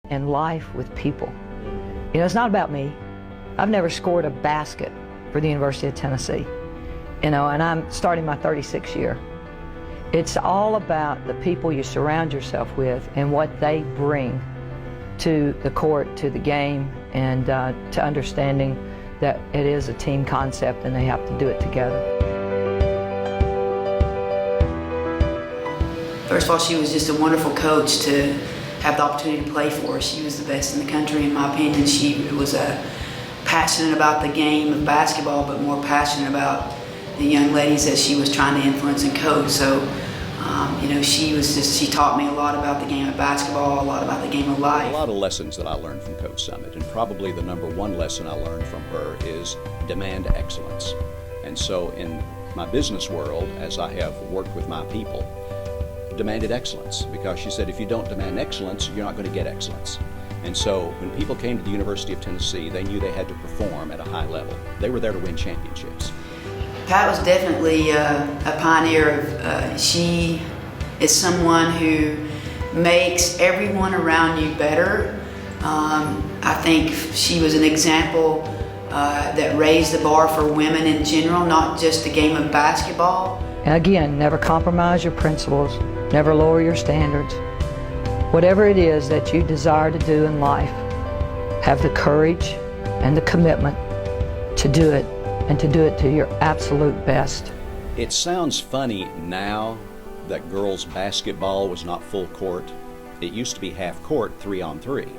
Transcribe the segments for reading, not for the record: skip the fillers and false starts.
and life with people. You know, it's not about me. I've never scored a basket for the University of Tennessee, you know, and I'm starting my 36th year. It's all about the people you surround yourself with and what they bring to the court, to the game, and to understanding that it is a team concept and they have to do it together. First of all, she was just a wonderful coach to have the opportunity to play for. She was the best in the country, in my opinion. She was passionate about the game of basketball, but more passionate about the young ladies that she was trying to influence and coach. So, you know, she taught me a lot about the game of basketball, a lot about the game of life. A lot of lessons that I learned from Coach Summitt, and probably the number one lesson I learned from her is demand excellence. And so in my business world, as I have worked with my people, demanded excellence, because she said if you don't demand excellence, you're not going to get excellence. And so when people came to the University of Tennessee, they knew they had to perform at a high level. They were there to win championships. Pat was definitely a pioneer. She is someone who makes everyone around you better. I think she was an example that raised the bar for women in general, not just the game of basketball. And again, never compromise your principles, never lower your standards. Whatever it is that you desire to do in life, have the courage and the commitment to do it, and to do it to your absolute best. It sounds funny now that girls basketball was not full court. It used to be half court, 3-on-3.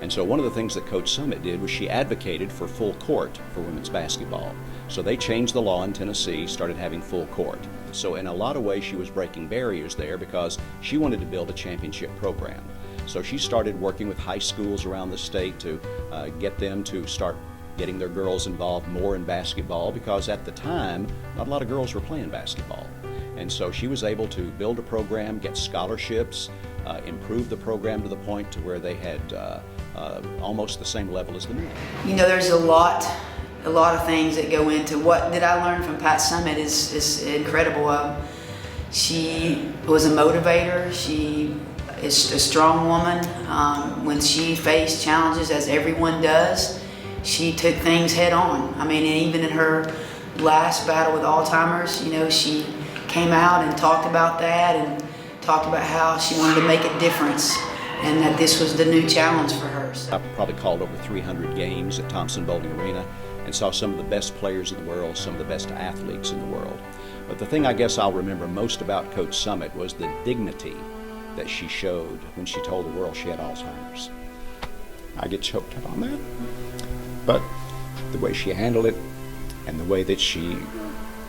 And so one of the things that Coach Summitt did was she advocated for full court for women's basketball. So they changed the law in Tennessee, started having full court. So in a lot of ways she was breaking barriers there because she wanted to build a championship program. So she started working with high schools around the state to get them to start getting their girls involved more in basketball, because at the time, not a lot of girls were playing basketball. And so she was able to build a program, get scholarships, improve the program to the point to where they had almost the same level as the men. You know, there's a lot of things that go into what did I learn from Pat Summitt is incredible. She was a motivator. She is a strong woman. When she faced challenges, as everyone does, she took things head on. I mean, and even in her last battle with Alzheimer's, you know, she came out and talked about that and talked about how she wanted to make a difference and that this was the new challenge for her. So. I probably called over 300 games at Thompson Bowling Arena and saw some of the best players in the world, some of the best athletes in the world. But the thing I guess I'll remember most about Coach Summitt was the dignity that she showed when she told the world she had Alzheimer's. I get choked up on that. But the way she handled it and the way that she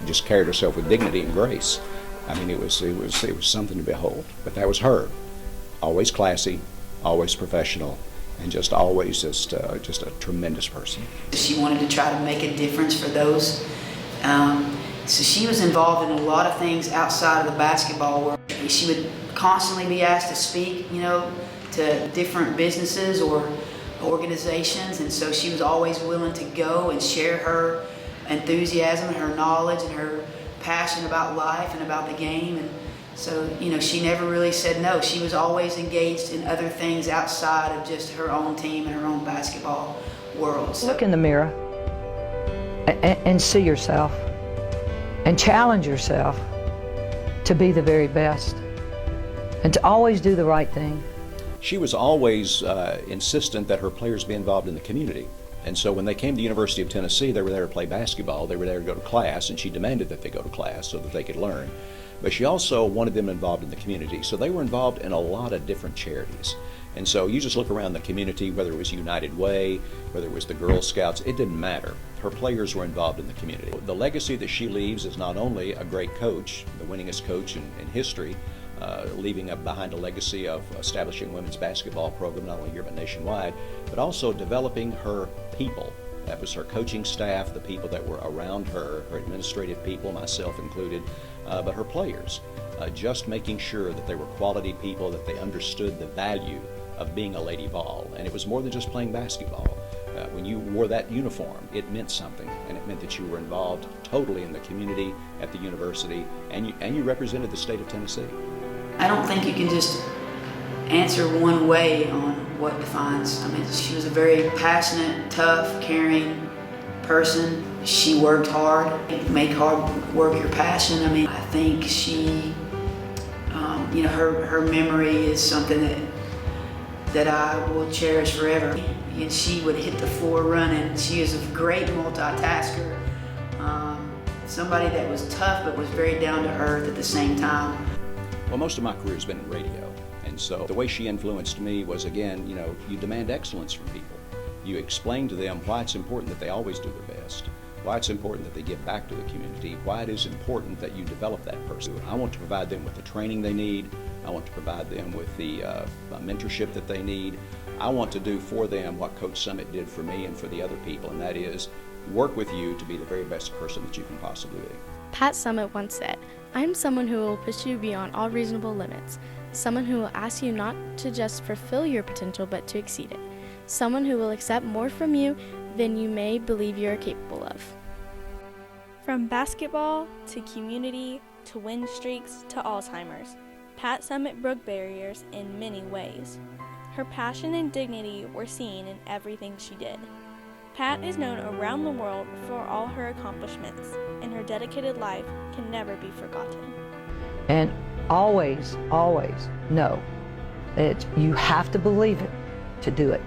just carried herself with dignity and grace, I mean, it was something to behold. But that was her, always classy, always professional, and just always just a tremendous person. She wanted to try to make a difference for those. So she was involved in a lot of things outside of the basketball world. She would constantly be asked to speak, you know, to different businesses or organizations, and so she was always willing to go and share her enthusiasm and her knowledge and her passion about life and about the game. And so, you know, she never really said no. She was always engaged in other things outside of just her own team and her own basketball world. So. Look in the mirror and see yourself and challenge yourself to be the very best and to always do the right thing. She was always insistent that her players be involved in the community. And so when they came to the University of Tennessee, they were there to play basketball, they were there to go to class, and she demanded that they go to class so that they could learn. But she also wanted them involved in the community. So they were involved in a lot of different charities. And so you just look around the community, whether it was United Way, whether it was the Girl Scouts, it didn't matter. Her players were involved in the community. The legacy that she leaves is not only a great coach, the winningest coach in history, leaving behind a legacy of establishing a women's basketball program, not only here but nationwide, but also developing her people. That was her coaching staff, the people that were around her, her administrative people, myself included, but her players. Just making sure that they were quality people, that they understood the value of being a Lady Vol. And it was more than just playing basketball. When you wore that uniform, it meant something, and it meant that you were involved totally in the community at the university, and you represented the state of Tennessee. I don't think you can just answer one way on what defines. I mean, she was a very passionate, tough, caring person. She worked hard. Make hard work your passion. I mean, I think she, you know, her memory is something that I will cherish forever. And she would hit the floor running. She is a great multitasker. Somebody that was tough but was very down to earth at the same time. Well, most of my career has been in radio, and so the way she influenced me was, again, you know, you demand excellence from people. You explain to them why it's important that they always do their best, why it's important that they give back to the community, why it is important that you develop that person. I want to provide them with the training they need. I want to provide them with the mentorship that they need. I want to do for them what Coach Summitt did for me and for the other people, and that is work with you to be the very best person that you can possibly be. Pat Summitt once said, "I'm someone who will push you beyond all reasonable limits, someone who will ask you not to just fulfill your potential but to exceed it, someone who will accept more from you than you may believe you are capable of." From basketball to community to win streaks to Alzheimer's, Pat Summitt broke barriers in many ways. Her passion and dignity were seen in everything she did. Pat is known around the world for all her accomplishments, and her dedicated life can never be forgotten. And always, always know that you have to believe it to do it.